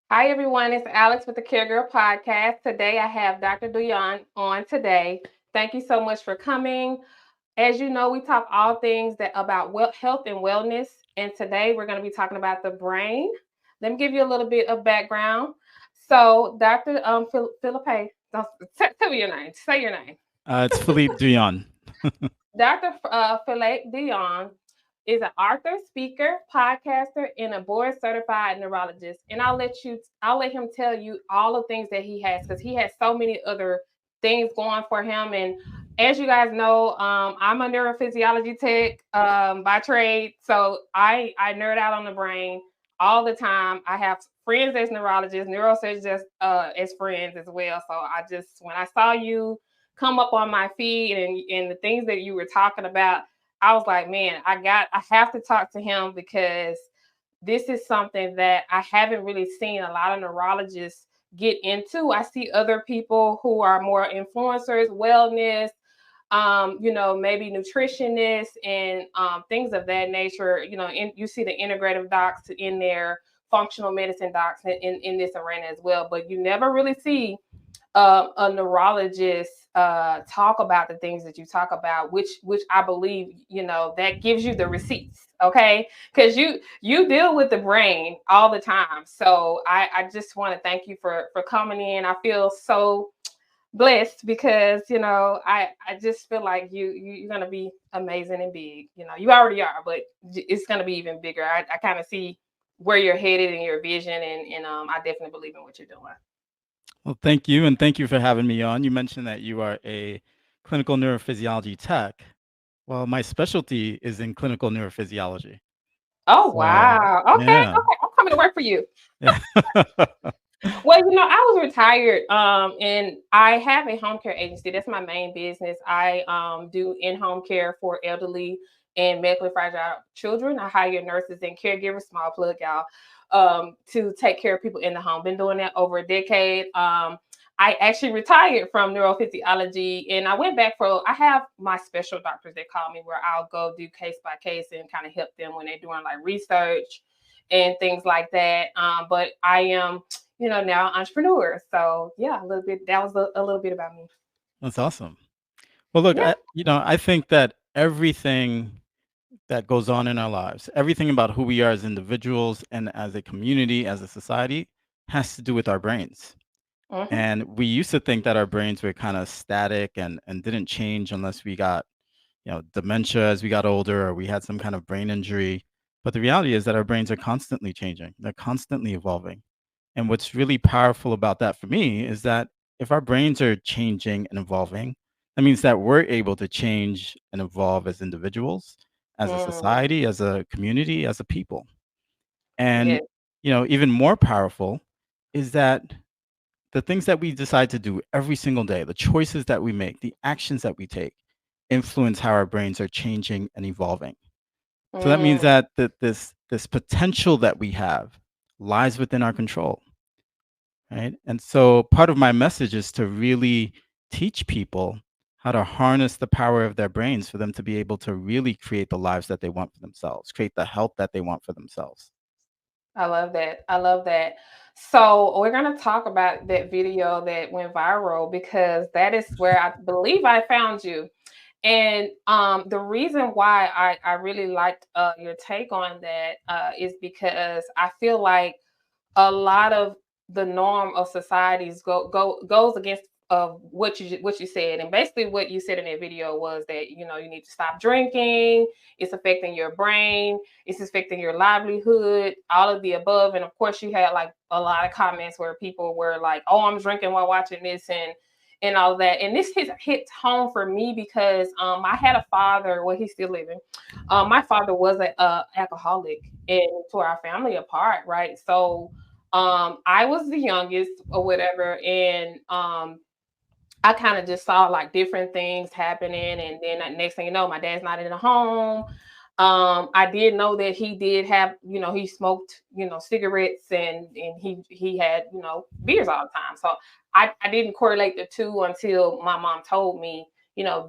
Hi, everyone. It's Alex with the Care Girl Podcast. Today, I have Dr. Douyon on today. Thank you so much for coming. As you know, we talk all things that about health and wellness. And today, we're going to be talking about the brain. Let me give you a little bit of background. So, Dr. Philippe, tell me your name. Say your name. It's Philippe Douyon. Dr. Philippe Douyon is an author, speaker, podcaster, and a board certified neurologist. And I'll let him tell you all the things that he has because he has so many other things going for him. And as you guys know, I'm a neurophysiology tech by trade, so I nerd out on the brain all the time. I have friends as neurologists, neurosurgeons as friends as well. So I just when I saw you come up on my feed and the things that you were talking about, I was like, man, I have to talk to him because this is something that I haven't really seen a lot of neurologists get into. I see other people who are more influencers, wellness, maybe nutritionists and things of that nature. You see the integrative docs in there, functional medicine docs in this arena as well, but you never really see a neurologist talk about the things that you talk about, which I believe that gives you the receipts, okay? Because you deal with the brain all the time. So I just want to thank you for coming in. I feel so blessed because I just feel like you're gonna be amazing and big. You already are, but it's gonna be even bigger. I kind of see where you're headed and your vision, and I definitely believe in what you're doing. Well, thank you, and thank you for having me on. You mentioned that you are a clinical neurophysiology tech. Well, my specialty is in clinical neurophysiology. Oh So, wow. Okay, yeah. okay. I'm coming to work for you. Yeah. Well, I was retired, and I have a home care agency. That's my main business. I do in-home care for elderly and medically fragile children. I hire nurses and caregivers, small plug y'all, to take care of people in the home. Been doing that over a decade. I actually retired from neurophysiology and I went back for, I have my special doctors that call me where I'll go do case by case and kind of help them when they're doing like research and things like that. But I am, now entrepreneur. So yeah, a little bit, that was a little bit about me. That's awesome. Well, look, Yeah. I think that everything that goes on in our lives, everything about who we are as individuals and as a community, as a society, has to do with our brains. Hmm. And we used to think that our brains were kind of static and didn't change unless we got, dementia as we got older or we had some kind of brain injury. But the reality is that our brains are constantly changing. They're constantly evolving. And what's really powerful about that for me is that if our brains are changing and evolving, that means that we're able to change and evolve as individuals, as a Mm, society, as a community, as a people. And, yes. even more powerful is that the things that we decide to do every single day, the choices that we make, the actions that we take influence how our brains are changing and evolving. So that means Mm, that this potential that we have lies within our control, right? And so part of my message is to really teach people how to harness the power of their brains for them to be able to really create the lives that they want for themselves, create the health that they want for themselves. I love that. I love that. So we're gonna talk about that video that went viral because that is where I believe I found you. And the reason why I really liked your take on that is because I feel like a lot of the norm of societies goes against of what you said, and basically what you said in that video was that you need to stop drinking. It's affecting your brain, it's affecting your livelihood, all of the above. And of course you had like a lot of comments where people were like, oh, I'm drinking while watching this and all of that. And this hits home for me because I had a father, well, he's still living. My father was a alcoholic and tore our family apart, right? So I was the youngest or whatever, and I kind of just saw like different things happening, and then next thing you know, my dad's not in the home. I did know that he did have, he smoked, cigarettes and he had, beers all the time. So I didn't correlate the two until my mom told me,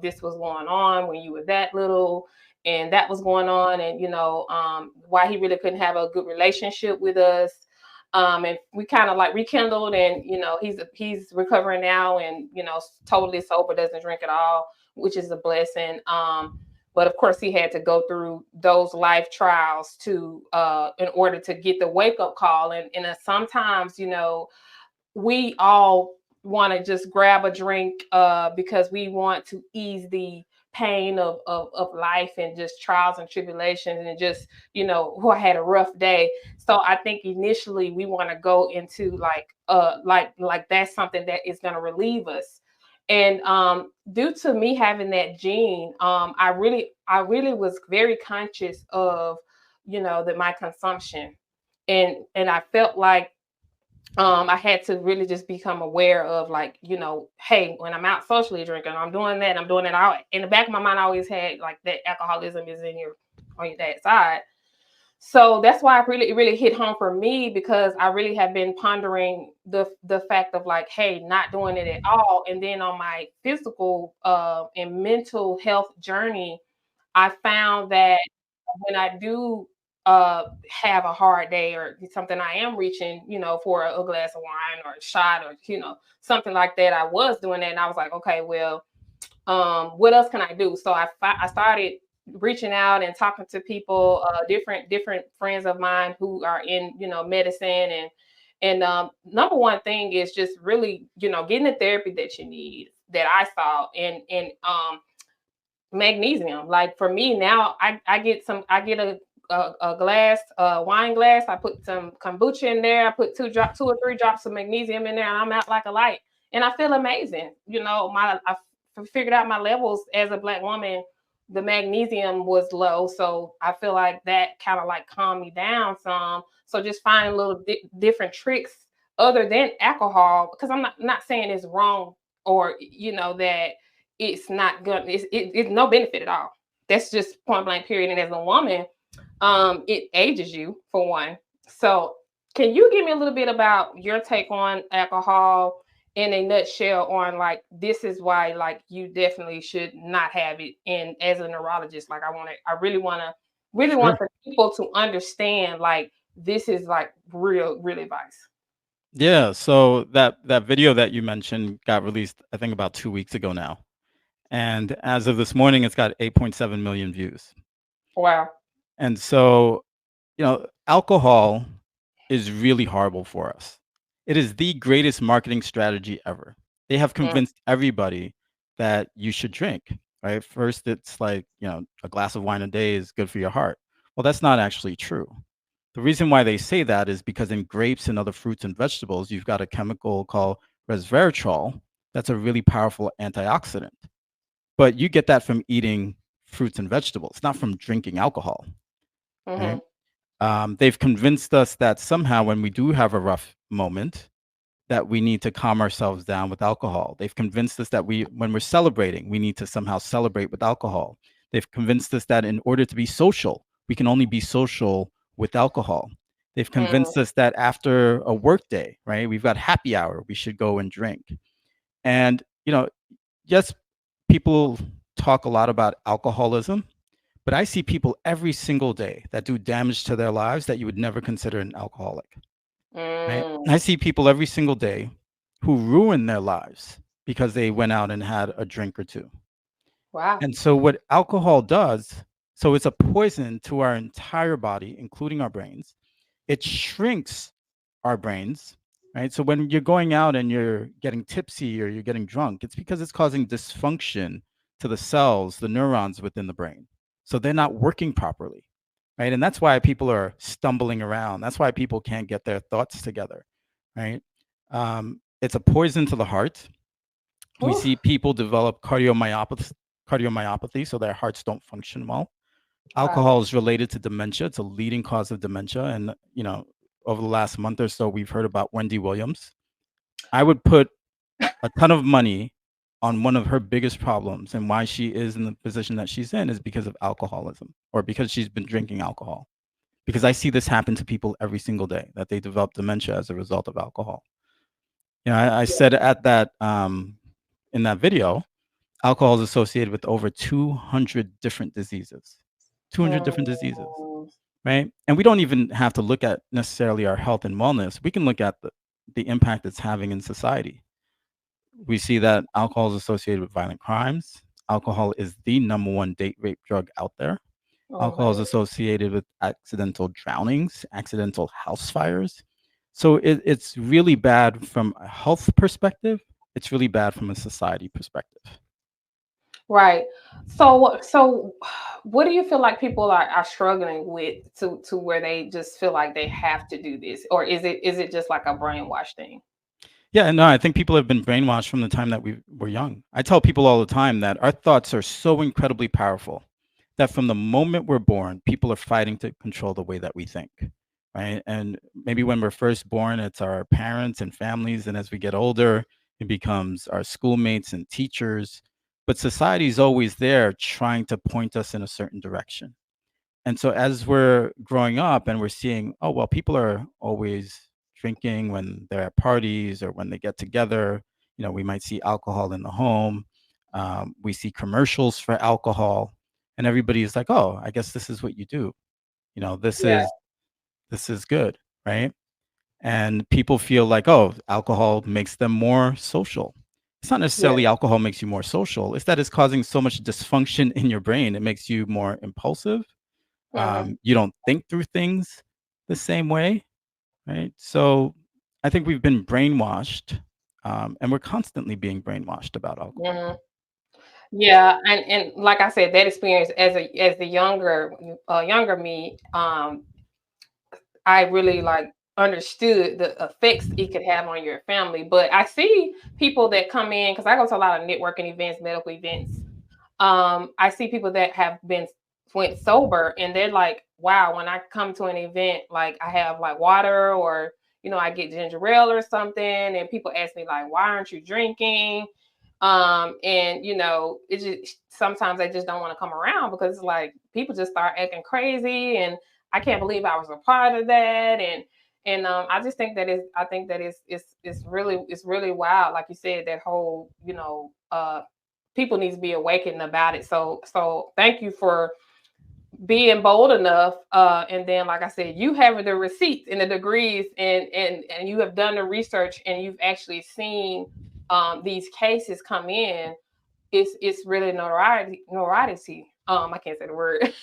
this was going on when you were that little and that was going on, and why he really couldn't have a good relationship with us. And we kind of like rekindled, and he's recovering now, and totally sober, doesn't drink at all, which is a blessing. But of course, he had to go through those life trials to in order to get the wake up call. And sometimes, we all want to just grab a drink because we want to ease the pain of life and just trials and tribulations, and just who had a rough day. So I think initially we want to go into like that's something that is going to relieve us. And due to me having that gene, I really was very conscious of that my consumption, and I felt like I had to really just become aware of, like, hey, when I'm out socially drinking, I'm doing that, I'm doing it. In the back of my mind, I always had like that alcoholism is in your on your dad's side. So that's why it really hit home for me, because I really have been pondering the fact of, like, hey, not doing it at all. And then on my physical and mental health journey, I found that when I do have a hard day or something, I am reaching, for a glass of wine or a shot, or something like that. I was doing that, and I was like, okay, well, what else can I do? So I started reaching out and talking to people, different friends of mine who are in medicine, and number one thing is just really getting the therapy that you need, that I saw, and magnesium. Like for me now, I get a glass, a wine glass. I put some kombucha in there. I put two or three drops of magnesium in there, and I'm out like a light. And I feel amazing. I figured out my levels as a Black woman. The magnesium was low, so I feel like that kind of like calmed me down some. So just finding little different tricks other than alcohol, because I'm not saying it's wrong, or that it's not good. It's no benefit at all. That's just point blank period. And as a woman, it ages you, for one. So can you give me a little bit about your take on alcohol in a nutshell, on like, this is why, like, you definitely should not have it? And as a neurologist, like, I really want Sure. the people to understand, like, this is like real advice. Yeah. So that video that you mentioned got released, I think, about 2 weeks ago now, and as of this morning, it's got 8.7 million views. Wow. And so, alcohol is really horrible for us. It is the greatest marketing strategy ever. They have Mm, convinced everybody that you should drink, right? First, it's like, a glass of wine a day is good for your heart. Well, that's not actually true. The reason why they say that is because in grapes and other fruits and vegetables, you've got a chemical called resveratrol that's a really powerful antioxidant. But you get that from eating fruits and vegetables, not from drinking alcohol, right? mm-hmm, They've convinced us that somehow when we do have a rough moment, that we need to calm ourselves down with alcohol. They've convinced us that when we're celebrating, we need to somehow celebrate with alcohol. They've convinced us that in order to be social, we can only be social with alcohol. They've mm, convinced us that after a work day, right, we've got happy hour, we should go and drink. And, yes, people talk a lot about alcoholism, but I see people every single day that do damage to their lives that you would never consider an alcoholic, right? mm. I see people every single day who ruin their lives because they went out and had a drink or two. Wow. And so what alcohol does, so it's a poison to our entire body, including our brains. It shrinks our brains, right? So when you're going out and you're getting tipsy or you're getting drunk, it's because it's causing dysfunction to the cells, the neurons within the brain. So they're not working properly, right? And that's why people are stumbling around. That's why people can't get their thoughts together, right? It's a poison to the heart. We Oof. see people develop cardiomyopathy, so their hearts don't function well. Wow. Alcohol is related to dementia. It's a leading cause of dementia. And, over the last month or so, we've heard about Wendy Williams. I would put a ton of money on one of her biggest problems, and why she is in the position that she's in is because of alcoholism, or because she's been drinking alcohol. Because I see this happen to people every single day, that they develop dementia as a result of alcohol. I said at that in that video, alcohol is associated with over 200 different diseases. 200 different diseases. Mm. right? And we don't even have to look at necessarily our health and wellness. We can look at the impact it's having in society. We see that alcohol is associated with violent crimes. Alcohol is the number one date rape drug out there. Oh my Alcohol is goodness. associated with accidental drownings, accidental house fires. So it's really bad from a health perspective. It's really bad from a society perspective. Right. So what do you feel like people are struggling with to where they just feel like they have to do this? Or is it just like a brainwash thing? Yeah, no, I think people have been brainwashed from the time that we were young. I tell people all the time that our thoughts are so incredibly powerful that from the moment we're born, people are fighting to control the way that we think, right? And maybe when we're first born, it's our parents and families. And as we get older, it becomes our schoolmates and teachers. But society is always there trying to point us in a certain direction. And so as we're growing up and we're seeing, oh, well, people are always drinking when they're at parties or when they get together. We might see alcohol in the home. We see commercials for alcohol, and everybody is like, oh, I guess this is what you do. You know, this Yeah. is this is good, right? And people feel like, oh, alcohol makes them more social. It's not Yeah. necessarily alcohol makes you more social. It's that it's causing so much dysfunction in your brain. It makes you more impulsive. Hmm. You don't think through things the same way, right? So I think we've been brainwashed, and we're constantly being brainwashed about alcohol. Hmm. Yeah, and like I said, that experience as the younger me, I really like understood the effects it could have on your family. But I see people that come in because I go to a lot of networking events, medical events. I see people that have been went sober and they're like, wow, when I come to an event, like I have like water or I get ginger ale or something, and people ask me like, why aren't you drinking? And it just sometimes they just don't want to come around because it's like people just start acting crazy, and I can't believe I was a part of that. And I just think that is I think that it's really wild, like you said, that whole people need to be awakened about it. So thank you for being bold enough. And then, like I said, you have the receipts and the degrees, and you have done the research, and you've actually seen these cases come in. It's really notoriety. I can't say the word,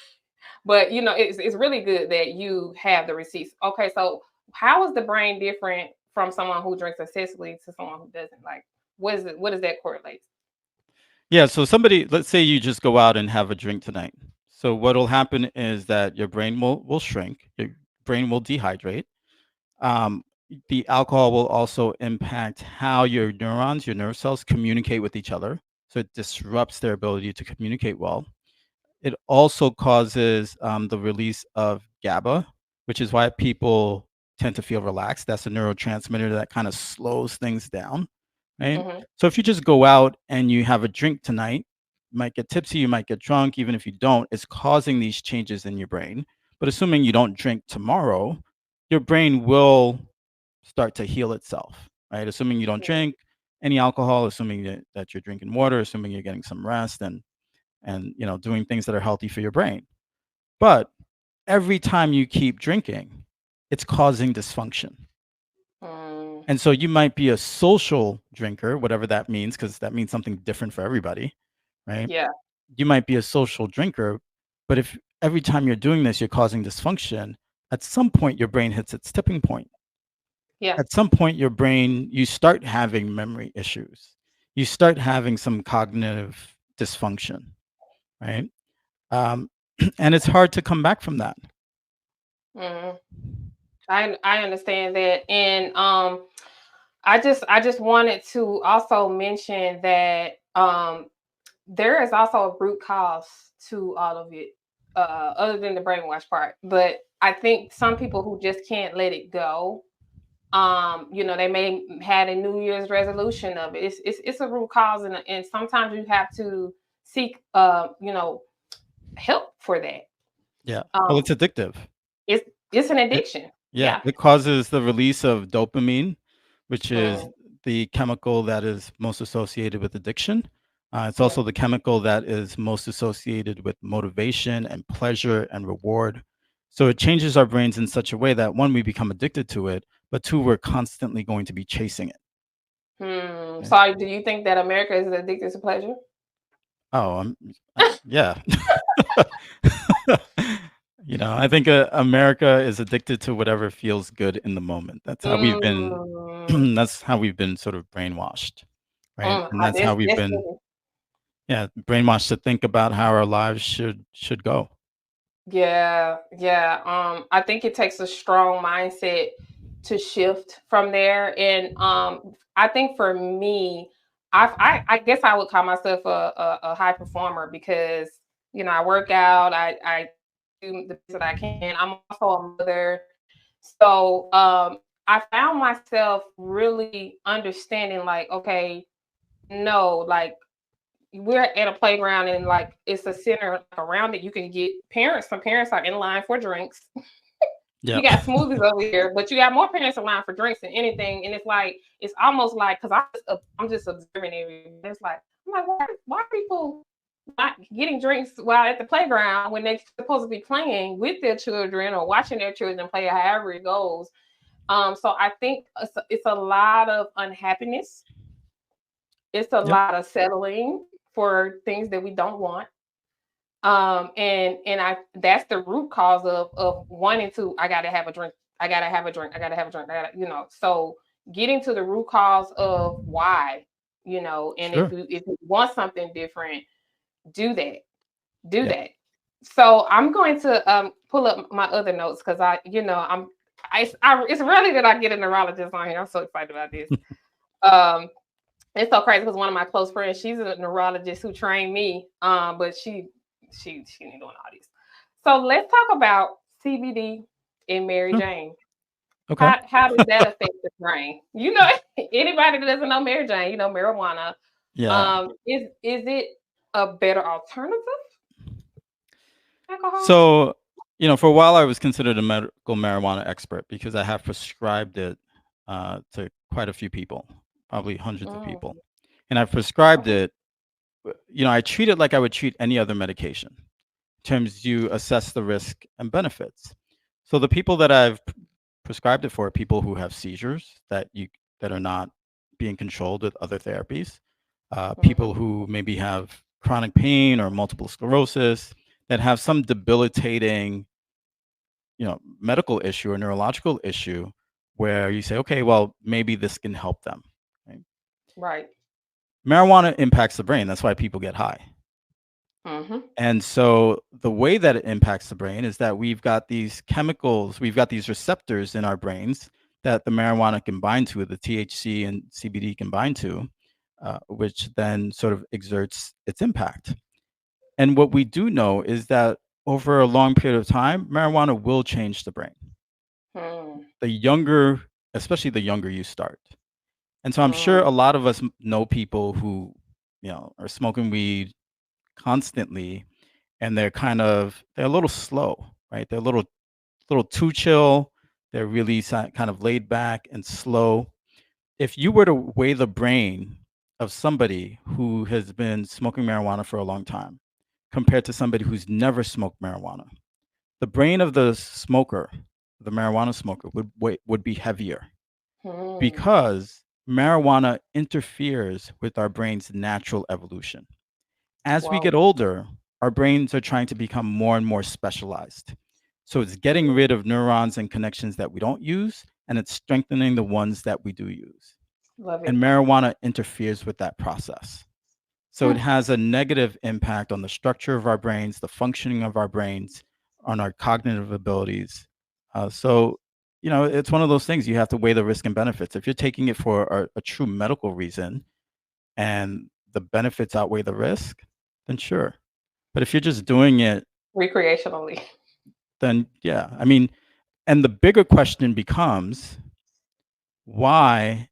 but it's really good that you have the receipts. Okay, so how is the brain different from someone who drinks excessively to someone who doesn't? Like, what does that correlate? Yeah, so somebody, let's say you just go out and have a drink tonight. So what'll happen is that your brain will shrink, your brain will dehydrate. Um, the alcohol will also impact how your neurons, your nerve cells communicate with each other. So it disrupts their ability to communicate well. It also causes the release of GABA, which is why people tend to feel relaxed. That's a neurotransmitter that kind of slows things down, right? Hmm. So if you just go out and you have a drink tonight, you might get tipsy, you might get drunk. Even if you don't, it's causing these changes in your brain. But assuming you don't drink tomorrow, your brain will start to heal itself, right? Assuming you don't drink any alcohol, assuming that you're drinking water, assuming you're getting some rest and doing things that are healthy for your brain. But every time you keep drinking, it's causing dysfunction. Mm, And so you might be a social drinker, whatever that means, because that means something different for everybody, right? yeah, You might be a social drinker, but if every time you're doing this, you're causing dysfunction, at some point your brain hits its tipping point. yeah. At some point, your brain, you start having memory issues. You start having some cognitive dysfunction, right? Um, and it's hard to come back from that. Mm. I understand that, and I just wanted to also mention that there is also a root cause to all of it, other than the brainwash part. But I think some people who just can't let it go, they may had a New Year's resolution of it. It's a root cause, and sometimes you have to seek help for that. Yeah. Well, Um, it's addictive. it's an It addiction. yeah, Yeah. it causes the release of dopamine, which is Mm, the chemical that is most associated with addiction. It's mm, also the chemical that is most associated with motivation and pleasure and reward. So it changes our brains in such a way that one, we become addicted to it, but two, we're constantly going to be chasing it. Right? So, do you think that America is addicted to pleasure? Oh, yeah. I think America is addicted to whatever feels good in the moment. That's how we've been. Mm, That's how we've been sort of brainwashed, right? And that's this how we've this been, yeah, brainwashed to think about how our lives should go. Yeah, yeah. I think it takes a strong mindset to shift from there. And I think for me, I guess I would call myself a high performer because I work out, I do the best that I can. I'm also a mother, so I found myself really understanding, like, okay, no, like we're at a playground and like it's a center like, around it. You can get parents. Some parents are in line for drinks. Yeah. You got smoothies over here, but you got more parents in line for drinks than anything. And it's almost like because I'm just observing everything. It's like I'm like why are people not getting drinks while at the playground when they're supposed to be playing with their children or watching their children play, however it goes. So I think it's a lot of unhappiness. It's a Yep. lot of settling for things that we don't want. And I that's the root cause of wanting to. I gotta have a drink. I gotta have a drink. I gotta have a drink. So getting to the root cause of why, and Sure. if you want something different, do that. Do Yeah. that. So I'm going to pull up my other notes because it's really that I get a neurologist on here. I'm so excited about this. Um, it's so crazy because one of my close friends, she's a neurologist who trained me, but she ain't doing all this. So let's talk about CBD and Mary Sure. Jane. Okay. How does that affect the brain? Anybody that doesn't know Mary Jane, marijuana. Yeah. Is it a better alternative to alcohol? So, for a while I was considered a medical marijuana expert because I have prescribed it to quite a few people, probably hundreds of Mm, people. And I've prescribed okay. it, I treat it like I would treat any other medication. In terms you assess the risk and benefits. So the people that I've prescribed it for are people who have seizures that are not being controlled with other therapies, Hmm. people who maybe have chronic pain or multiple sclerosis that have some debilitating, medical issue or neurological issue where you say, okay, well, maybe this can help them. Right? Right. Marijuana impacts the brain. That's why people get high. Hmm. And so the way that it impacts the brain is that we've got these chemicals, we've got these receptors in our brains that the marijuana can bind to, the THC and CBD can bind to, which then sort of exerts its impact. And what we do know is that over a long period of time, marijuana will change the brain. Hmm. The younger, especially the younger you start. And so I'm sure Hmm. a lot of us know people who, are smoking weed constantly and they're a little slow, right? They're a little too chill. They're really kind of laid back and slow. If you were to weigh the brain of somebody who has been smoking marijuana for a long time compared to somebody who's never smoked marijuana, the brain of the smoker, the marijuana smoker, would be heavier Hmm. because marijuana interferes with our brain's natural evolution. As we get Wow. older, our brains are trying to become more and more specialized. So it's getting rid of neurons and connections that we don't use, and it's strengthening the ones that we do use. Love And it. marijuana interferes with that process. So it Hmm. has a negative impact on the structure of our brains, the functioning of our brains, on our cognitive abilities. So, it's one of those things you have to weigh the risk and benefits. If you're taking it for a true medical reason and the benefits outweigh the risk, then sure. But if you're just doing it, Recreationally. then yeah. I mean, and the bigger question becomes why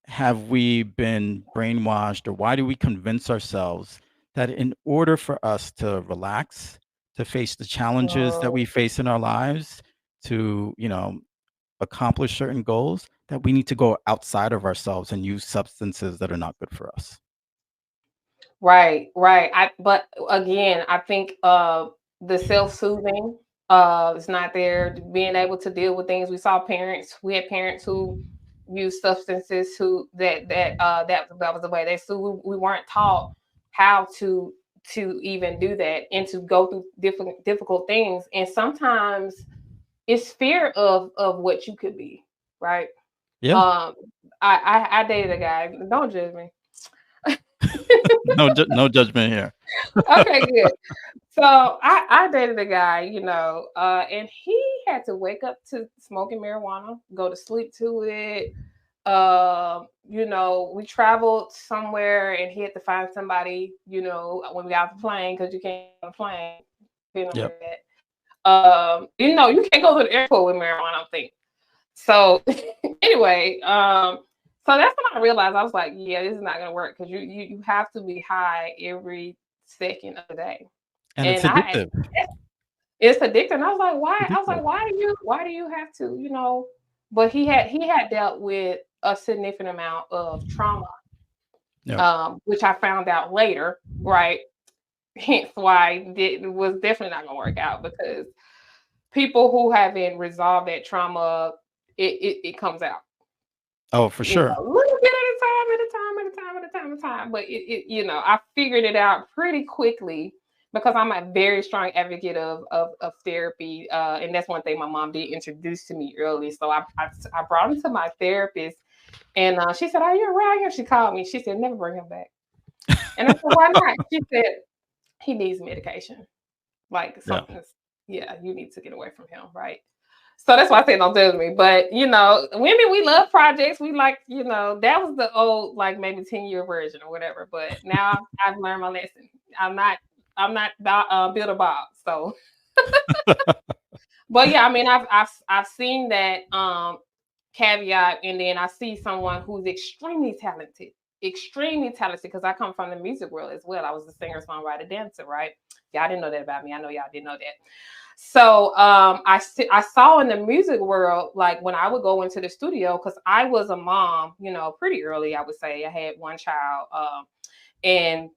have we been brainwashed or why do we convince ourselves that in order for us to relax, to face the challenges that Mm, we face in our lives, to, accomplish certain goals, that we need to go outside of ourselves and use substances that are not good for us? right, right. But again, I think the self-soothing. It's not there being able to deal with things. We had parents who used substances who that was the way they, so we weren't taught how to even do that and to go through difficult things. And sometimes it's fear of what you could be, right? Yeah. um I dated a guy, don't judge me. No judgment here. Okay, good. So I dated a guy, and he had to wake up to smoking marijuana, go to sleep to it. We traveled somewhere and he had to find somebody, when we got off the plane, because you can't get on the plane, depending on where Yep. you're at. You can't go to the airport with marijuana, I don't think. So anyway, so that's when I realized, I was like, yeah, this is not gonna work, because you have to be high every second of the day. And it's And I addictive. it's addicting. I was like, why? I was like, Addictive. why do you have to? But he had dealt with a significant amount of trauma, Yep. which I found out later, right? Hence why it was definitely not gonna work out, because people who haven't resolved that trauma, it comes out. Oh, for sure. A little bit at a time, at a time, at a time, at a time, at a time. But I figured it out pretty quickly, because I'm a very strong advocate of therapy. And that's one thing my mom did introduce to me early. So I brought him to my therapist, and she said, "Are you around here?" She called me. She said, "Never bring him back." And I said, "Why not?" She said, "He needs medication. Like Yeah. something's, yeah, you need to get away from him, right?" So that's why I say don't judge me. But women, we love projects. We like, that was the old, like, maybe 10-year version or whatever. But now I've learned my lesson. I'm not Bill or Bob. So, but yeah, I mean, I've seen that caveat, and then I see someone who's extremely talented, because I come from the music world as well. I was a singer, songwriter, dancer, right? Y'all didn't know that about me. I know y'all didn't know that. So I saw in the music world, like when I would go into the studio, because I was a mom, pretty early. I would say I had one child, and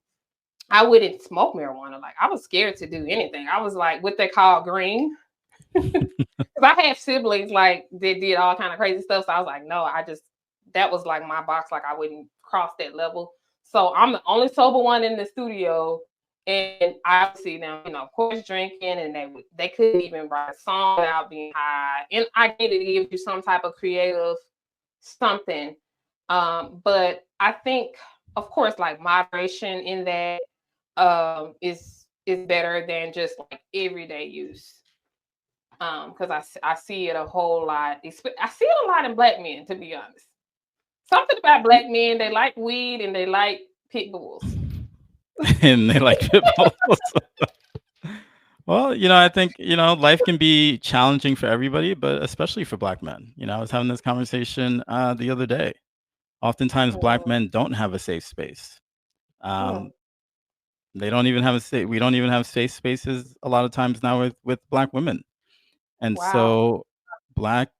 I wouldn't smoke marijuana. Like, I was scared to do anything. I was like what they call green, because I had siblings like that did all kind of crazy stuff. So I was like, no, that was like my box. Like, I wouldn't cross that level. So I'm the only sober one in the studio, and I would see them, of course, drinking, and they couldn't even write a song without being high. And I get it, gives you some type of creative something. But I think, of course, like moderation in that is better than just like everyday use. Because I see it a whole lot. I see it a lot in black men, to be honest. Something about black men, they like weed and they like pit bulls. And they like pit bulls. Well, I think, life can be challenging for everybody, but especially for black men. I was having this conversation the other day. Oftentimes, black Mhm. men don't have a safe space. Mm. Um, they don't even have a safe. We don't even have safe spaces a lot of times now with black women, and Wow. so black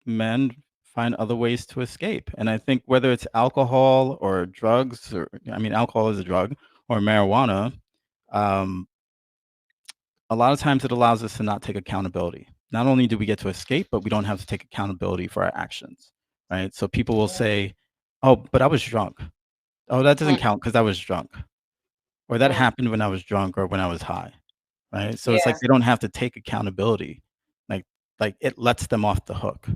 men find other ways to escape. And I think whether it's alcohol or drugs, or I mean, alcohol is a drug, or marijuana, um, a lot of times it allows us to not take accountability. Not only do we get to escape, but we don't have to take accountability for our actions, right? So people will say, "Oh, but I was drunk. Oh, that doesn't Mm, count because I was drunk, or that mm. happened when I was drunk or when I was high." Right? So it's like Yeah, they don't have to take accountability. Like it lets them off the hook.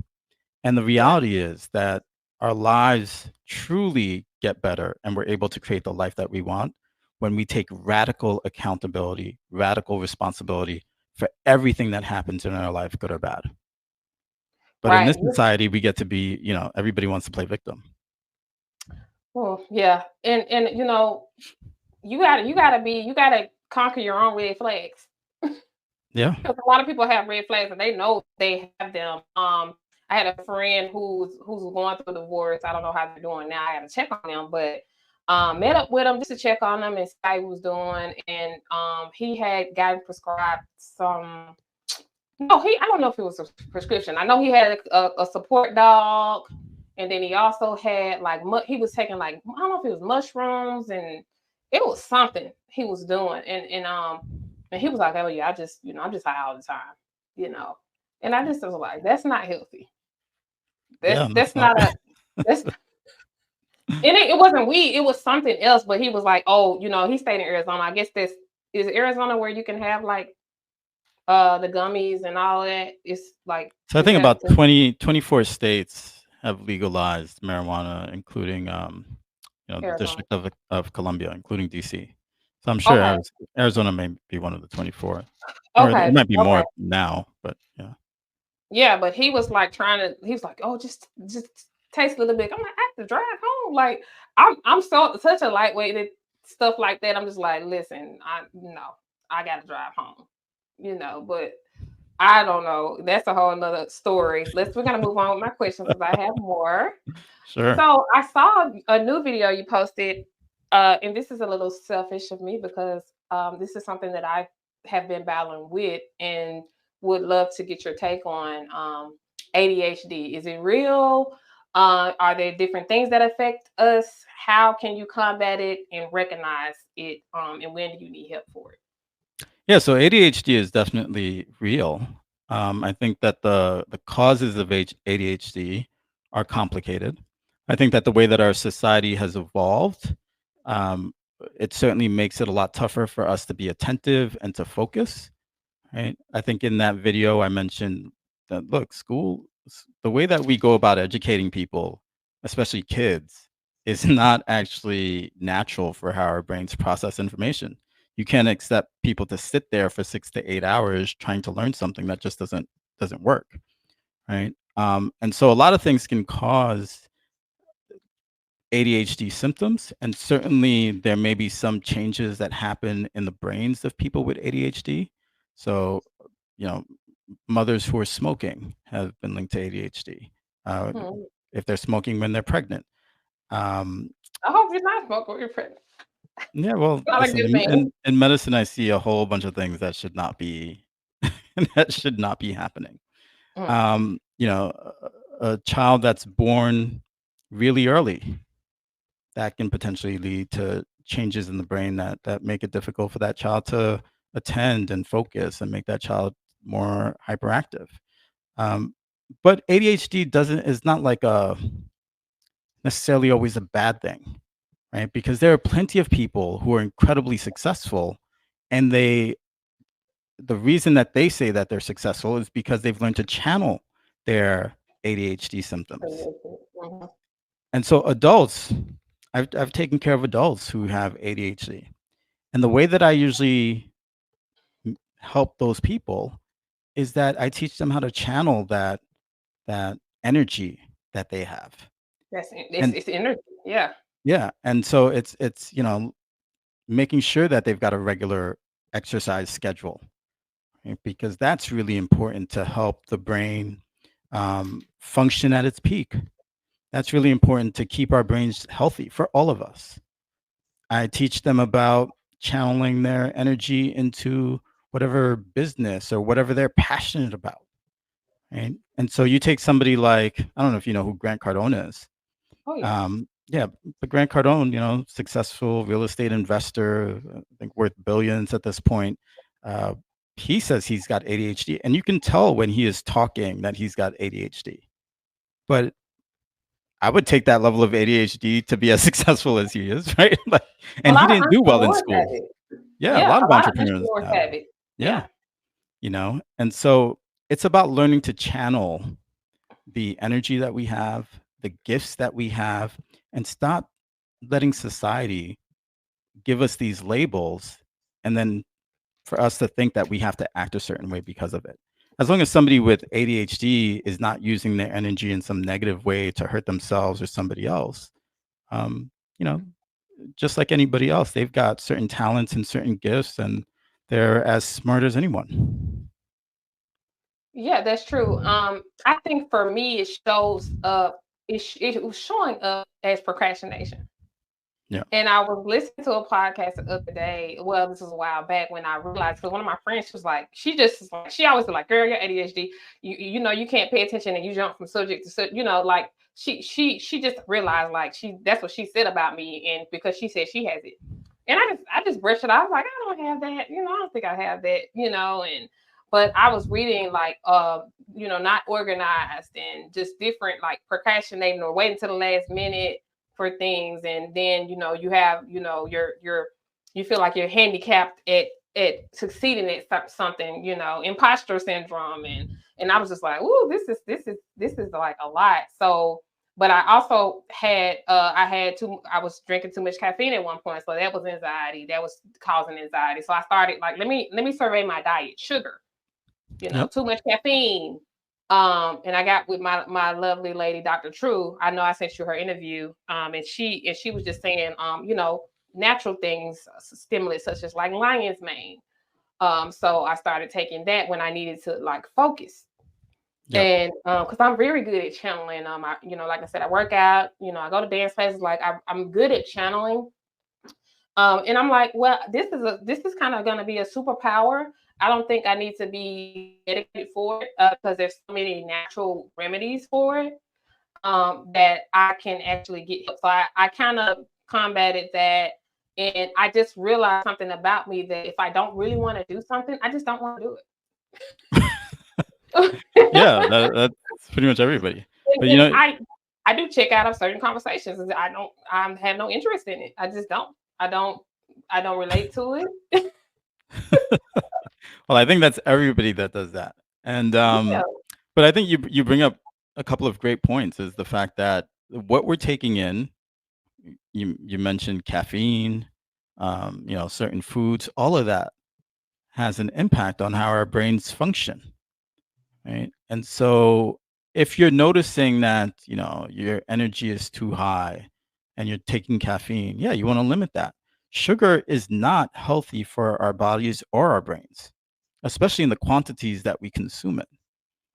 And the yeah, reality is that our lives truly get better and we're able to create the life that we want when we take radical accountability, radical responsibility for everything that happens in our life, good or bad. But in right. this society, we get to be, everybody wants to play victim. Well, yeah, and you gotta conquer your own red flags. Yeah. Because a lot of people have red flags and they know they have them. I had a friend who's going through a divorce. I don't know how they're doing now. I had to check on them, but met up with him just to check on them and see how he was doing. And he had gotten prescribed some. No, I don't know if it was a prescription. I know he had a support dog, and then he also had like he was taking, like, I don't know if it was mushrooms, and it was something he was doing, and he was like, "Oh yeah, I'm just high all the time." you know. And I just was like, that's not healthy. Yeah, That's that's not. not a that's and it wasn't weed, it was something else. But he was like, oh, he stayed in Arizona. I guess this is Arizona where you can have like the gummies and all that. It's like, So I is think that about 24 states have legalized marijuana, including the Arizona? District of Columbia, including DC. So I'm sure Okay. Arizona may be one of the 24, or it Okay. might be Okay. more now. But yeah, Yeah, but he was like he was like, oh, just taste a little bit. I'm like, I have to drive home. Like, I'm so such a lightweight stuff like that. I'm just like, listen, I gotta drive home. But I don't know. That's a whole nother story. We're gonna move on with my questions because I have more. sure. So I saw a new video you posted, and this is a little selfish of me because this is something that I have been battling with and would love to get your take on. ADHD, is it real? Are there different things that affect us? How can you combat it and recognize it? And when do you need help for it? Yeah, so ADHD is definitely real. I think that the causes of ADHD are complicated. I think that the way that our society has evolved, um, it certainly makes it a lot tougher for us to be attentive and to focus. Right? I think in that video I mentioned that look, the way that we go about educating people, especially kids, is not actually natural for how our brains process information. You can't expect people to sit there for 6 to 8 hours trying to learn something that just doesn't work, right? And so a lot of things can cause ADHD symptoms, and certainly there may be some changes that happen in the brains of people with ADHD. So, you know, mothers who are smoking have been linked to ADHD. Uh, Hmm. if they're smoking when they're pregnant. Um, I hope you're not smoking when you're pregnant. yeah, well, It's not a listen, good thing. in medicine, I see a whole bunch of things that should not be that should not be happening. Mm. Um, you know, a child that's born really early, that can potentially lead to changes in the brain that make it difficult for that child to attend and focus and make that child more hyperactive. Um, but ADHD doesn't is not like a necessarily always a bad thing, right? Because there are plenty of people who are incredibly successful, and the reason that they say that they're successful is because they've learned to channel their ADHD symptoms. Mhm. And so adults, I've taken care of adults who have ADHD. And the way that I usually help those people is that I teach them how to channel that energy that they have. That's it's And it's energy. Yeah. yeah, and so it's making sure that they've got a regular exercise schedule, right? Because that's really important to help the brain function at its peak. That's really important to keep our brains healthy for all of us. I teach them about channeling their energy into whatever business or whatever they're passionate about. Right. And so you take somebody like, I don't know if you know who Grant Cardone is. Oh yeah. Yeah, but Grant Cardone, successful real estate investor, I think worth billions at this point. Uh, he says he's got ADHD, and you can tell when he is talking that he's got ADHD. But I would take that level of ADHD to be as successful as he is, right? Like, A and he lot of didn't do well in entrepreneurs have school. it. Yeah, a Yeah, lot a of lot of entrepreneurs entrepreneurs have it. have it. Yeah, Yeah. and so it's about learning to channel the energy that we have, the gifts that we have, and stop letting society give us these labels and then for us to think that we have to act a certain way because of it. As long as somebody with ADHD is not using their energy in some negative way to hurt themselves or somebody else, um, you know, just like anybody else, they've got certain talents and certain gifts, and they're as smart as anyone. Yeah, that's true. I think for me, it shows up. It was showing up as procrastination. Yeah. And I was listening to a podcast the other day. Well, this was a while back when I realized because one of my friends, she was like, she just is like, she always was like, girl, you're ADHD. You can't pay attention and you jump from subject to subject. Like she just realized like that's what she said about me, and because she said she has it, and I just brushed it off like I don't have that. I don't think I have that. And but I was reading like not organized and just different, like procrastinating or waiting to the last minute for things. And then you have you feel like you're handicapped at succeeding at something, imposter syndrome. And I was just like, ooh, this is like a lot. So but I also had I was drinking too much caffeine at one point, so that was anxiety. That was causing anxiety. So I started like, let me survey my diet. Sugar, Yep. too much caffeine. And I got with my lovely lady, Dr. True. I know I sent you her interview. And she was just saying, natural things, stimulants such as like lion's mane. So I started taking that when I needed to like focus. Yep. And because I'm very good at channeling. Like I said, I work out. I go to dance classes. Like I'm good at channeling. And I'm like, well, this is kind of going to be a superpower. I don't think I need to be medicated for it because there's so many natural remedies for it, that I can actually get help. So I kind of combated that. And I just realized something about me, that if I don't really want to do something, I just don't want to do it. Yeah, that's pretty much everybody. But And I do check out of certain conversations. I have no interest in it. I just don't. I don't I don't relate to it. well, I think that's everybody that does that. And Yeah. but I think you bring up a couple of great points. Is the fact that what we're taking in, you mentioned caffeine, certain foods, all of that has an impact on how our brains function, right? And so if you're noticing that, your energy is too high and you're taking caffeine, yeah, you want to limit that. Sugar is not healthy for our bodies or our brains, especially in the quantities that we consume it.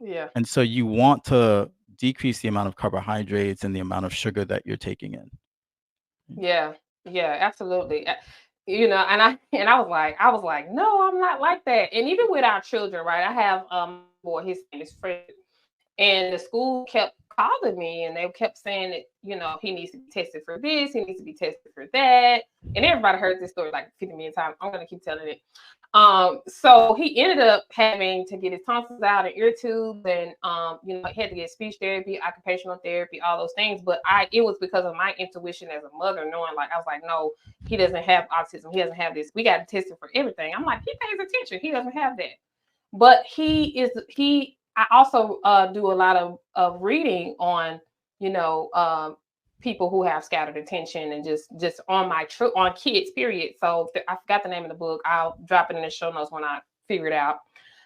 Yeah. And so you want to decrease the amount of carbohydrates and the amount of sugar that you're taking in. Yeah. Yeah, absolutely. And I was like, no, I'm not like that. And even with our children, right? I have boy, his name is Fred. And the school kept calling me and they kept saying that, he needs to be tested for this, he needs to be tested for that. And everybody heard this story like 50 million times. I'm gonna keep telling it. So he ended up having to get his tonsils out and ear tubes, and he had to get speech therapy, occupational therapy, all those things. But it was because of my intuition as a mother, knowing, like, I was like, no, he doesn't have autism, he doesn't have this. We got to test him for everything. I'm like, he pays attention, he doesn't have that. But I also do a lot of reading on, you know, um, people who have scattered attention, and just on on kids, period. So I forgot the name of the book. I'll drop it in the show notes when I figure it out.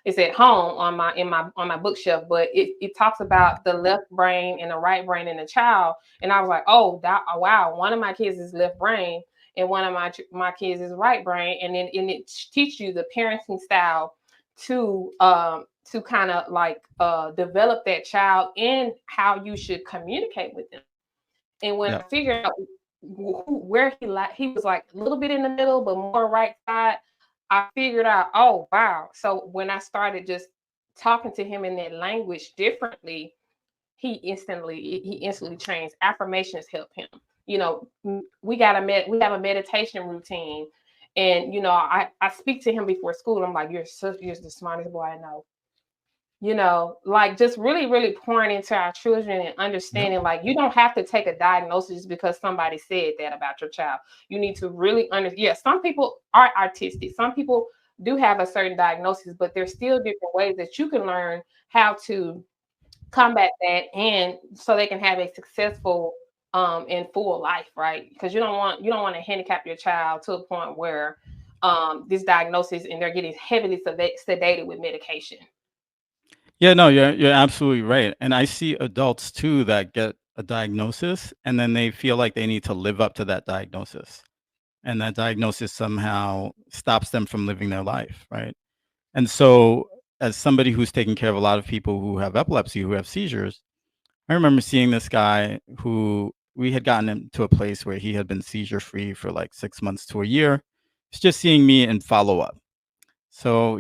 It's at home on my bookshelf, but it talks about the left brain and the right brain in the child. And I was like, oh, wow, one of my kids is left brain and one of my kids is right brain. And then it teaches you the parenting style to kind of like develop that child and how you should communicate with them. And when I Yep. figured out where he was like a little bit in the middle, but more right side, I figured out, oh wow. So when I started just talking to him in that language differently, he instantly changed. Affirmations help him. We have a meditation routine. And I speak to him before school. I'm like, you're the smartest boy I know. Like just really, really pouring into our children and Yep. understanding, like, you don't have to take a diagnosis because somebody said that about your child. You need to really understand. Yeah, some people are artistic. Some people do have a certain diagnosis, but there's still different ways that you can learn how to combat that, and so they can have a successful and full life, right? Because you don't want to handicap your child to a point where this diagnosis and they're getting heavily sedated with medication. Yeah, no, you're absolutely right. And I see adults too that get a diagnosis and then they feel like they need to live up to that diagnosis. And that diagnosis somehow stops them from living their life, right? And so as somebody who's taken care of a lot of people who have epilepsy, who have seizures, I remember seeing this guy who we had gotten him to a place where he had been seizure free for like 6 months to a year. It's just seeing me in follow up. So,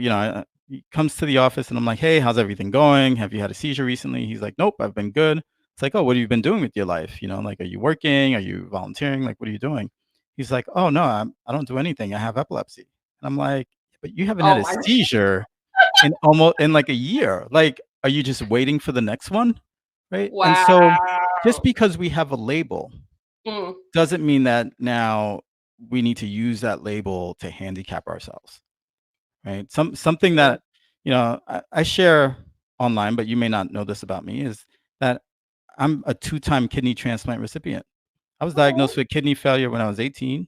he comes to the office and I'm like, hey, how's everything going? Have you had a seizure recently? He's like, nope, I've been good. It's like, oh, what have you been doing with your life? Like, are you working? Are you volunteering? Like, what are you doing? He's like, oh, no, I don't do anything. I have epilepsy. And I'm like, but you haven't had Oh a my seizure in like a year. Like, are you just waiting for the next one? Right? And so just Wow. because we have a label Mm, doesn't mean that now we need to use that label to handicap ourselves. Right? Something yeah. that, I share online, but you may not know this about me, is that I'm a two-time kidney transplant recipient. I was Oh, diagnosed with kidney failure when I was 18,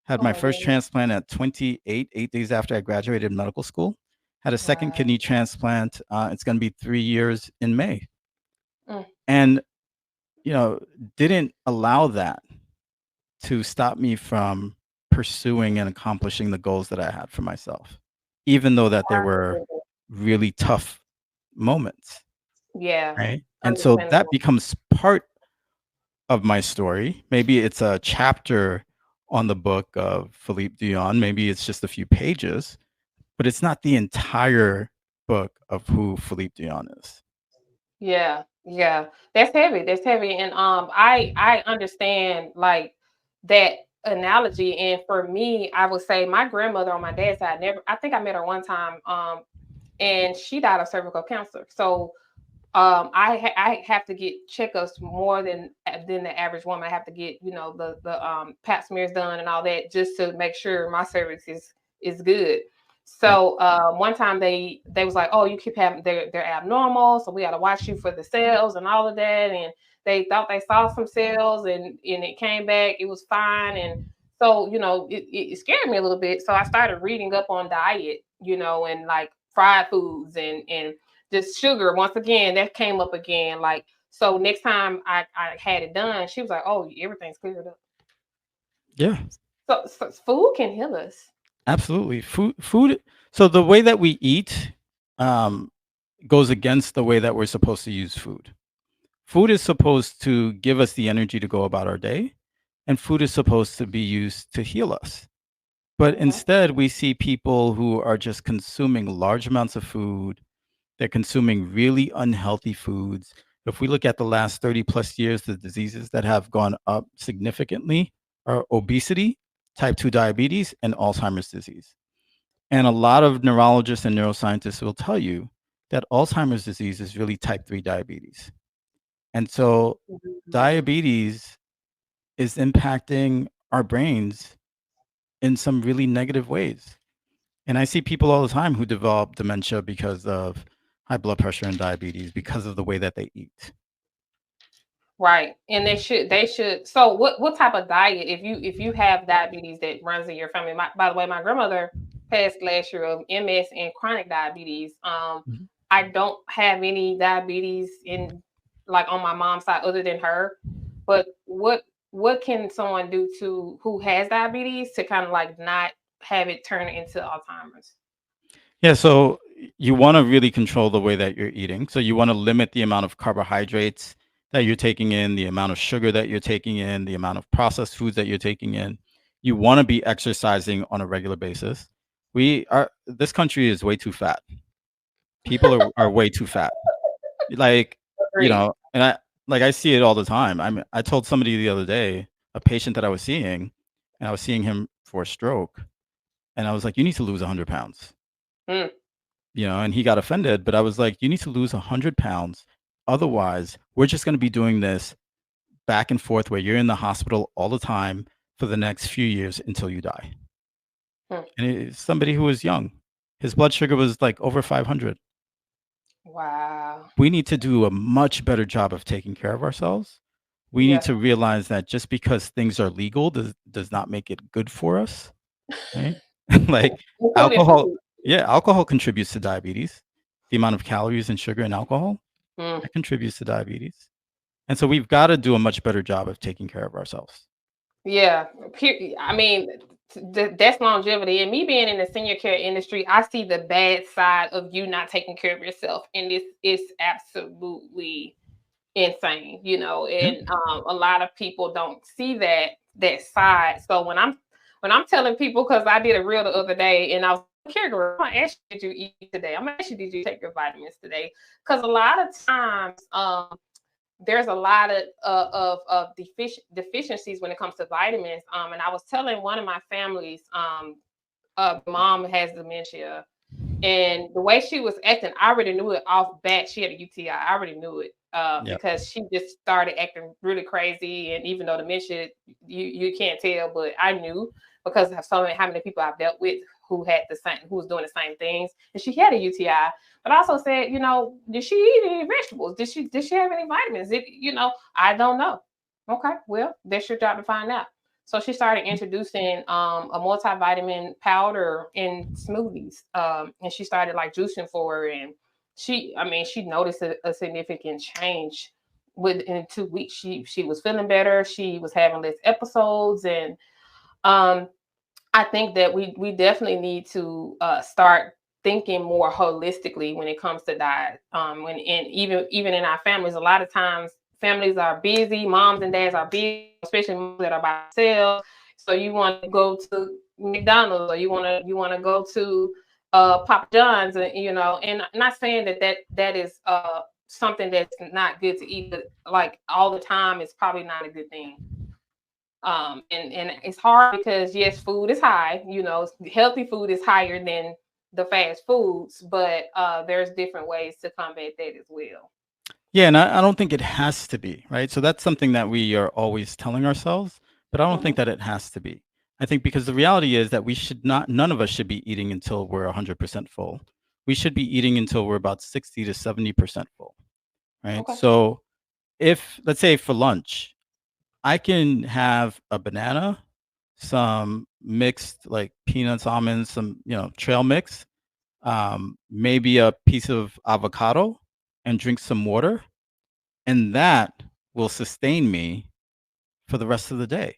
had my first oh, transplant at 28, 8 days after I graduated medical school. Had a second wow. kidney transplant. It's going to be 3 years in May. Mm, And, you know, didn't allow that to stop me from pursuing and accomplishing the goals that I had for myself, even though that there were understandable. really tough moments, Yeah, right? And so that understandable. becomes part of my story. Maybe it's a chapter on the book of Philippe Douyon. Maybe it's just a few pages, but it's not the entire book of who Philippe Douyon is. Yeah, yeah. That's heavy. That's heavy. And I understand like that analogy. And for me, I would say my grandmother on my dad's side never I think I met her one time. And she died of cervical cancer. So I have to get checkups more than the average woman. I have to get the pap smears done and all that just to make sure my cervix is good. Right. So one time they was like, oh, you keep having they're abnormal, so we got to watch you for the cells and all of that. And they thought they saw some cells and it came back, it was fine. And so it scared me a little bit. So I started reading up on diet, and like fried foods and just sugar once again that came up again. Like, so next time I had it done, she was like, oh, everything's cleared up. Yeah, So food can heal us. absolutely. Food. So the way that we eat um, goes against the way that we're supposed to use food. Food is supposed to give us the energy to go about our day, and food is supposed to be used to heal us. But Hmm. instead, we see people who are just consuming large amounts of food. They're consuming really unhealthy foods. If we look at the last 30 plus years, the diseases that have gone up significantly are obesity, type 2 diabetes, and Alzheimer's disease. And a lot of neurologists and neuroscientists will tell you that Alzheimer's disease is really type 3 diabetes. And so diabetes is impacting our brains in some really negative ways. And I see people all the time who develop dementia because of high blood pressure and diabetes because of the way that they eat. Right. And they should. So what type of diet, if you have diabetes that runs in your family? By the way, my grandmother passed last year of MS and chronic diabetes. Mhm. I don't have any diabetes in like on my mom's side other than her. But what can someone do to who has diabetes to kind of like not have it turn into Alzheimer's? Yeah, so you want to really control the way that you're eating. So you want to limit the amount of carbohydrates that you're taking in, the amount of sugar that you're taking in, the amount of processed foods that you're taking in. You want to be exercising on a regular basis. This country is way too fat. People are way too fat. Like, Agreed. and I see it all the time. I told somebody the other day, a patient that I was seeing, and I was seeing him for a stroke, and I was like, "You need to lose 100 pounds." Mm, And he got offended, but I was like, "You need to lose 100 pounds. Otherwise, we're just gonna be doing this back and forth where you're in the hospital all the time for the next few years until you die." mm. And it's somebody who was young. His blood sugar was like over 500. Wow. We need to do a much better job of taking care of ourselves. We need Yeah. to realize that just because things are legal does not make it good for us, right? Like Including alcohol, food. yeah, alcohol contributes to diabetes. The amount of calories and sugar in alcohol, Mm. that contributes to diabetes. And so we've got to do a much better job of taking care of ourselves. Yeah, I mean, that's longevity. And me being in the senior care industry, I see the bad side of you not taking care of yourself, and this is absolutely insane, Yeah. and a lot of people don't see that side. So when I'm telling people, because I did a reel the other day, and I was caregiver, I'm gonna ask you, did you eat today? I'm gonna ask you, did you take your vitamins today? Because a lot of times, there's a lot of deficiencies when it comes to vitamins. And I was telling one of my families, mom has dementia, And the way she was acting, I already knew it off bat. She had a UTI. I already knew it Yep. because she just started acting really crazy. And even though dementia, you can't tell, but I knew because of how many people I've dealt with who had the same, who was doing the same things, and she had a UTI. But I also said, did she eat any vegetables? Did she have any vitamins? I don't know. Okay, well, that's your job to find out. So she started introducing a multivitamin powder in smoothies, and she started like juicing for her. And she noticed a significant change within 2 weeks. She was feeling better. She was having less episodes, and um, I think that we definitely need to start thinking more holistically when it comes to diet. When and even in our families, a lot of times families are busy, moms and dads are busy, especially moms that are by themselves. So you want to go to McDonald's, or you want to go to Papa John's, and I'm not saying that is something that's not good to eat, but like all the time is probably not a good thing. And it's hard because yes, food is high. Healthy food is higher than the fast foods, but there's different ways to combat that as well. Yeah, and I don't think it has to be, right? So that's something that we are always telling ourselves, but I don't Hmm. think that it has to be. I think because the reality is that we should not, none of us should be eating until we're 100% full. We should be eating until we're about 60 to 70% full, right? Okay. So if, let's say for lunch, I can have a banana, some mixed like peanuts, almonds, some, trail mix, maybe a piece of avocado, and drink some water, and that will sustain me for the rest of the day.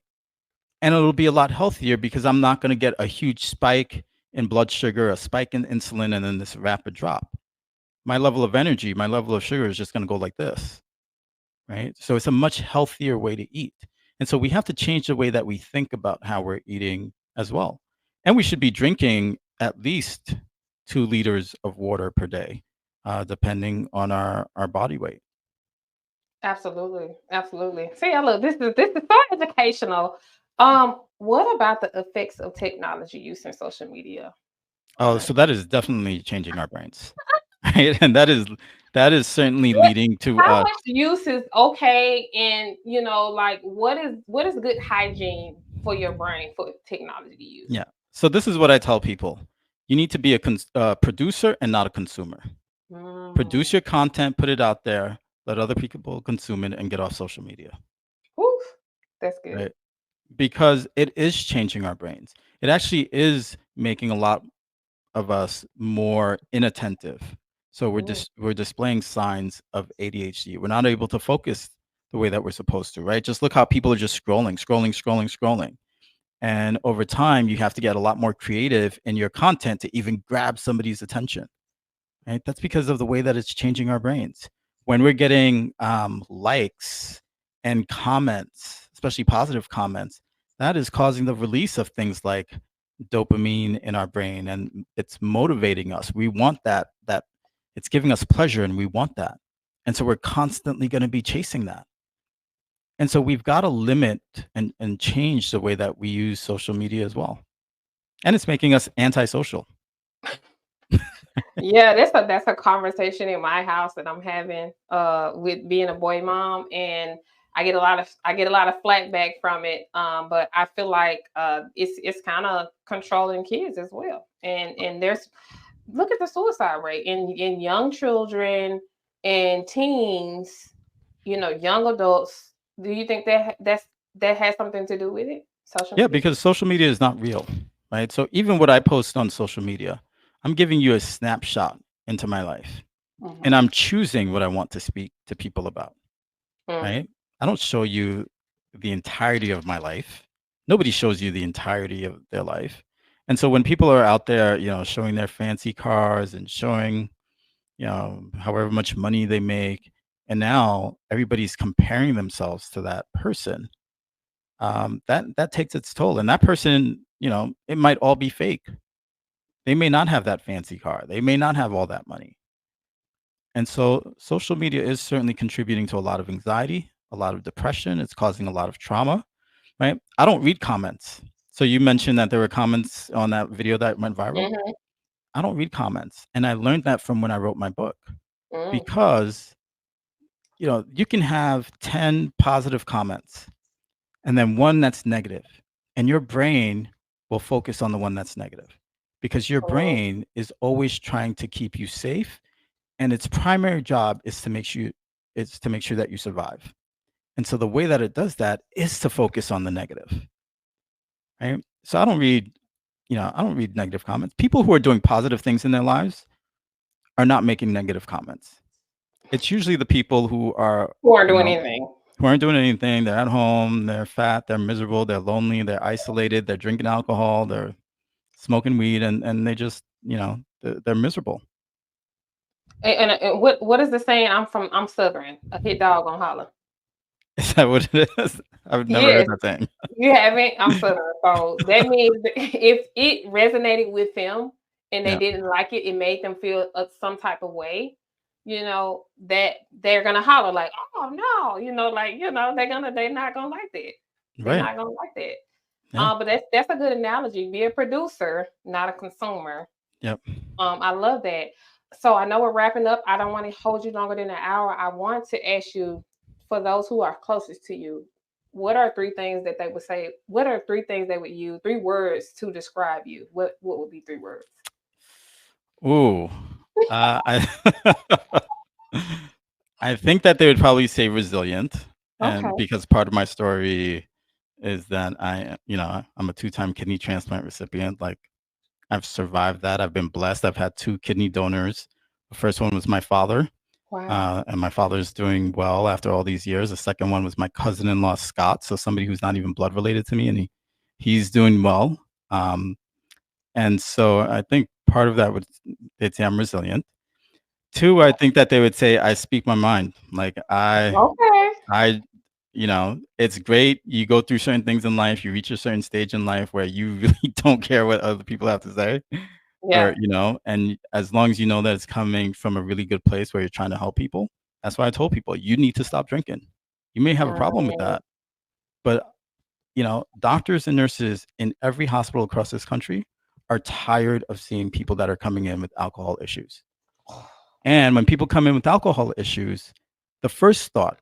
And it'll be a lot healthier because I'm not going to get a huge spike in blood sugar, a spike in insulin, and then this rapid drop. My level of energy, my level of sugar is just going to go like this, right? So it's a much healthier way to eat. And so we have to change the way that we think about how we're eating as well. And we should be drinking at least 2 liters of water per day, depending on our body weight. Absolutely, absolutely. See, look, this is so educational. What about the effects of technology use in social media on Oh, us? so that is definitely changing our brains, right? And that is certainly leading to How much use is okay, and like what is good hygiene for your brain for technology use? yeah. So this is what I tell people: you need to be a producer and not a consumer. Mm. Produce your content, put it out there, let other people consume it, and get off social media, Whew, that's good. right? Because it is changing our brains. It actually is making a lot of us more inattentive. So Mm. we're displaying signs of ADHD. We're not able to focus the way that we're supposed to, right? Just look how people are just scrolling, scrolling, scrolling, scrolling. And over time, you have to get a lot more creative in your content to even grab somebody's attention, right? That's because of the way that it's changing our brains. When we're getting likes and comments, especially positive comments, that is causing the release of things like dopamine in our brain, and it's motivating us. We want that it's giving us pleasure, and we want that. And so we're constantly going to be chasing that. And so we've got to limit and change the way that we use social media as well. And it's making us antisocial. Yeah, that's a conversation in my house that I'm having with being a boy mom, and I get a lot of flack back from it. But I feel like it's kind of controlling kids as well. And there's look at the suicide rate in young children and teens, young adults. Do you think that has something to do with it? Social Yeah, media? because social media is not real, right? So even what I post on social media, I'm giving you a snapshot into my life, and Hmm. I'm choosing what I want to speak to people about, Mm. right? I don't show you the entirety of my life. Nobody shows you the entirety of their life. And so when people are out there, showing their fancy cars and showing, however much money they make, and now everybody's comparing themselves to that person, that takes its toll. And that person, it might all be fake. They may not have that fancy car. They may not have all that money. And so social media is certainly contributing to a lot of anxiety, a lot of depression. It's causing a lot of trauma, right? I don't read comments. So you mentioned that there were comments on that video that went viral. Mhm. I don't read comments. And I learned that from when I wrote my book Mm. because, you can have 10 positive comments and then one that's negative, and your brain will focus on the one that's negative because your Mm. brain is always trying to keep you safe, and its primary job is to make sure that you survive. And so the way that it does that is to focus on the negative, right? So I don't read negative comments. People who are doing positive things in their lives are not making negative comments. It's usually the people Who aren't doing anything. who aren't doing anything. They're at home, they're fat, they're miserable, they're lonely, they're isolated, they're drinking alcohol, they're smoking weed, and they just, they're miserable. And what is the saying? I'm Southern. A hit dog gonna holler. Is that what it is? I've never heard Yes, that thing. you haven't. I'm Southern. So that means that if it resonated with them and they Yeah, didn't like it, it made them feel some type of way. That they're gonna holler like, "Oh no!" They're not gonna like that. They're right. not gonna like that. Yeah, But that's a good analogy. Be a producer, not a consumer. yep. I love that. So I know we're wrapping up. I don't want to hold you longer than an hour. I want to ask you, for those who are closest to you, what are three things that they would say? What are three things they would use? Three words to describe you. What would be three words? Ooh, I I think that they would probably say resilient, and Okay. because part of my story is that I'm a two-time kidney transplant recipient. Like, I've survived that. I've been blessed. I've had two kidney donors. The first one was my father, Wow. and my father's doing well after all these years. The second one was my cousin-in-law, Scott, so somebody who's not even blood related to me, and he's doing well. Um, and so I think part of that they'd say I'm resilient. Two, I think that they would say I speak my mind. Like, Okay. I it's great. You go through certain things in life, you reach a certain stage in life where you really don't care what other people have to say, Yeah. and as long as you know that it's coming from a really good place where you're trying to help people. That's why I told people, you need to stop drinking. You may have a problem with Mm. that, but doctors and nurses in every hospital across this country are tired of seeing people that are coming in with alcohol issues. And when people come in with alcohol issues, the first thought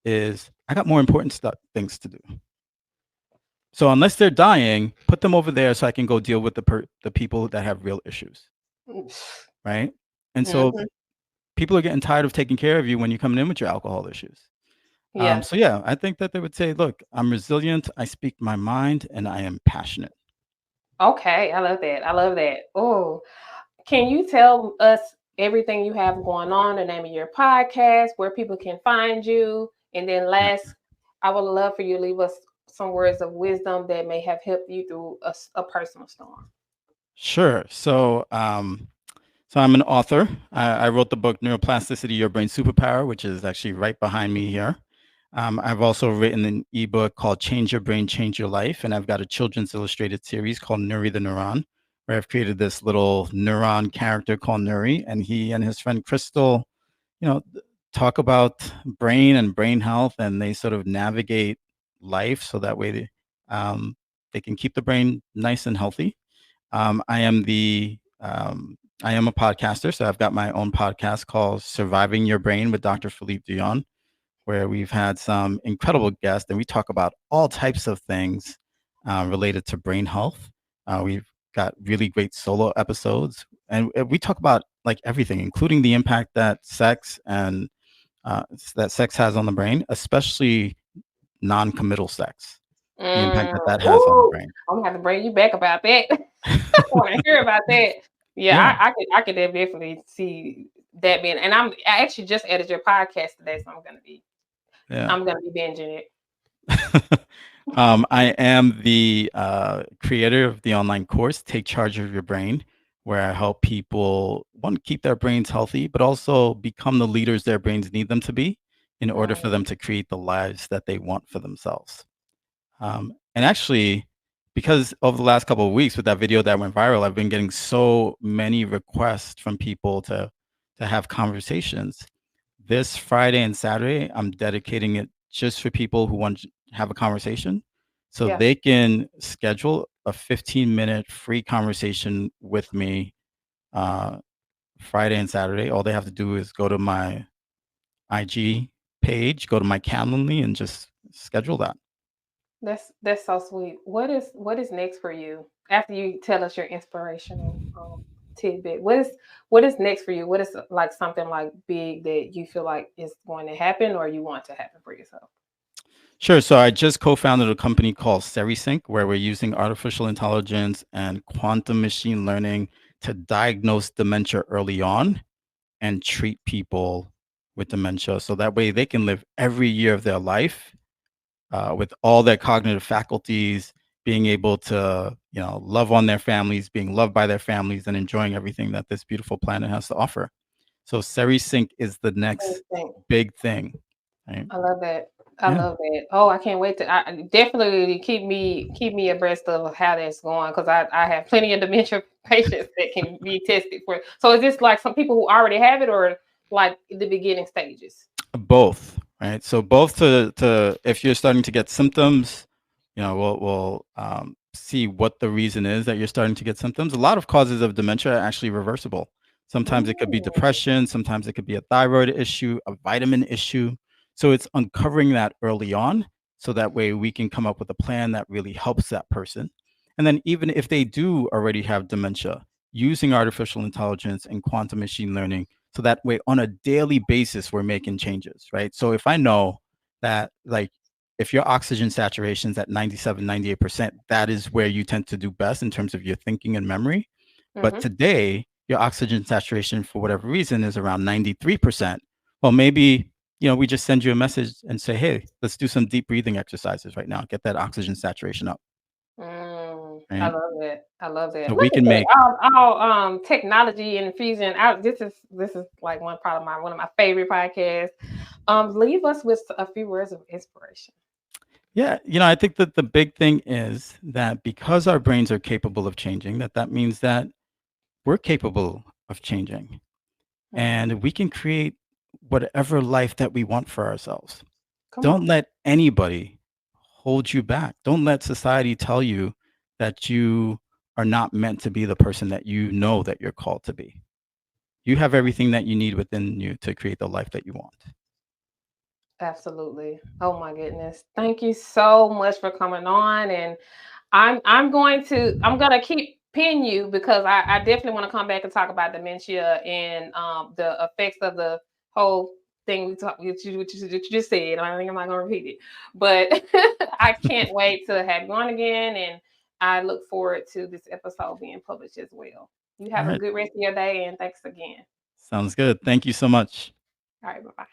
is, I got more important things to do. So unless they're dying, put them over there so I can go deal with the people that have real issues, right? And so Mhm. people are getting tired of taking care of you when you're coming in with your alcohol issues. Yeah. So yeah, I think that they would say, look, I'm resilient, I speak my mind, and I am passionate. Okay. I love that. I love that. Oh, can you tell us everything you have going on, the name of your podcast, where people can find you? And then Yeah. last, I would love for you to leave us some words of wisdom that may have helped you through a personal storm. Sure. So I'm an author. I wrote the book Neuroplasticity, Your Brain Superpower, which is actually right behind me here. I've also written an ebook called Change Your Brain, Change Your Life. And I've got a children's illustrated series called Nuri the Neuron, where I've created this little neuron character called Nuri. And he and his friend Crystal, talk about brain and brain health, and they sort of navigate life so that way they can keep the brain nice and healthy. Um, I am the I am a podcaster, so I've got my own podcast called Surviving Your Brain with Dr. Philippe Douyon, where we've had some incredible guests, and we talk about all types of things related to brain health. We've got really great solo episodes, and we talk about like everything, including the impact that sex has on the brain, especially non-committal sex, the impact that that has on the Ooh, brain. I'm gonna have to bring you back about that. I want to hear about that. Yeah, Yeah, I could definitely see that being. And I actually just edited your podcast today, so yeah. I'm gonna be binging it. I am the creator of the online course, Take Charge of Your Brain, where I help people, one, keep their brains healthy, but also become the leaders their brains need them to be in order for Mm, them to create the lives that they want for themselves. And actually, because over the last couple of weeks with that video that went viral, I've been getting so many requests from people to have conversations. This Friday and Saturday, I'm dedicating it just for people who want to have a conversation. So yeah. they can schedule a 15-minute free conversation with me uh, Friday and Saturday. All they have to do is go to my IG page, go to my Calendly, and just schedule that. That's so sweet. What is next for you after you tell us your inspirational tidbit? What is next for you? What is like something like big that you feel like is going to happen or you want to happen for yourself? Sure. So I just co-founded a company called SeriSync, where we're using artificial intelligence and quantum machine learning to diagnose dementia early on and treat people with dementia, so that way they can live every year of their life with all their cognitive faculties, being able to, love on their families, being loved by their families, and enjoying everything that this beautiful planet has to offer. So SeriSync is the next Anything. big thing, right? I love that. I Yeah. love that. Oh, I can't wait to definitely keep me abreast of how that's going because I have plenty of dementia patients that can be tested for. So is this like some people who already have it or like the beginning stages? Both, right? So both to if you're starting to get symptoms, we'll see what the reason is that you're starting to get symptoms. A lot of causes of dementia are actually reversible. Sometimes it could be Mm, depression, sometimes it could be a thyroid issue, a vitamin issue. So it's uncovering that early on so that way we can come up with a plan that really helps that person. And then even if they do already have dementia, using artificial intelligence and quantum machine learning so that way on a daily basis we're making changes, right? So if I know that, like, if your oxygen saturation is at 97, 98%, that is where you tend to do best in terms of your thinking and memory. But mm-hmm. today your oxygen saturation for whatever reason is around 93%. Well, maybe, we just send you a message and say, hey, let's do some deep breathing exercises right now, get that oxygen saturation up, I right? love that. I love that. So Look we at can that. make All technology and infusion. This is like one of my favorite podcasts. Leave us with a few words of inspiration. Yeah, I think that the big thing is that because our brains are capable of changing, that means that we're capable of changing Mhm. and we can create whatever life that we want for ourselves. Come Don't on. let anybody hold you back. Don't let society tell you that you are not meant to be the person that you know that you're called to be. You have everything that you need within you to create the life that you want. Absolutely. Oh my goodness. Thank you so much for coming on. And I'm gonna keep pin you because I definitely want to come back and talk about dementia and the effects of the whole thing what you just said. I think I'm not gonna repeat it. But I can't wait to have you on again and I look forward to this episode being published as well. You All have a right. good rest of your day and thanks again. Sounds good. Thank you so much. All right, bye bye.